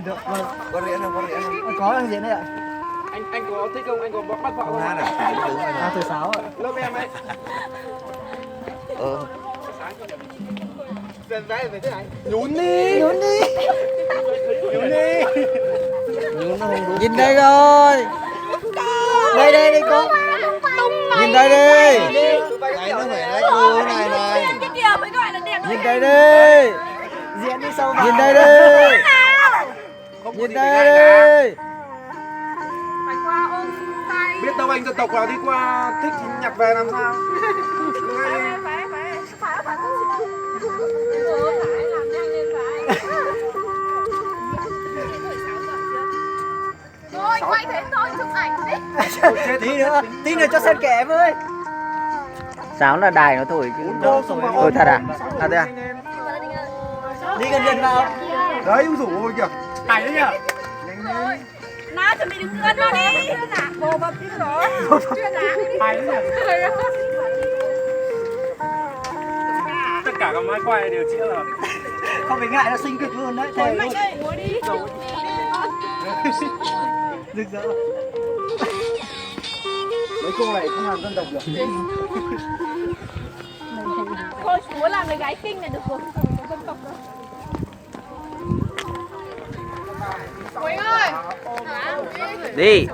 Được, vâng. Có rỉa không? Có rỉa không? Có đang diễn đấy ạ. Anh có thích không? Anh có bắt vợ không? Hát à? Đúng rồi. À, thứ 6 ạ. Lớp em ấy. Nhún đi. Nhún đi. Nhún đi. Nhún nó không đúng. Nhìn đây rồi. Đây đây đây cô. Nhìn đây đi. Cái nó phải lấy như thế này này. Cái kia mới gọi là đẹp. Nhìn đây đi. Diễn đi sâu vào. Nhìn đây đi. Nhìn đây đi. Phải qua ôm tay. Biết đâu anh dân tộc nào đi qua thích nhặt về làm sao? Phải phải làm nhanh lên phải. Thôi quay thế thôi, chụp ảnh đi. Tí nữa cho xem kẻ với. Sáng là đài nó thổi chứ. Thổi thật à? À thế à? Đi gần gần vào. Đấy, ui dồi ôi kìa. Ảnh đấy nhỉ? Nào chuẩn bị đứng gần vào đi. Vô bập chứ rồi. Chưa nã. Ảnh đấy nhỉ? Tất cả các máy quay đều chĩa rồi. Không phải ngại nó xinh cực luôn đấy. Thề luôn. Múa đi. Rực rỡ. Mấy cô này không làm dân tộc được. Thôi chúa làm người gái kinh này được rồi. Dân tộc rồi. Quỳnh ơi. Đi.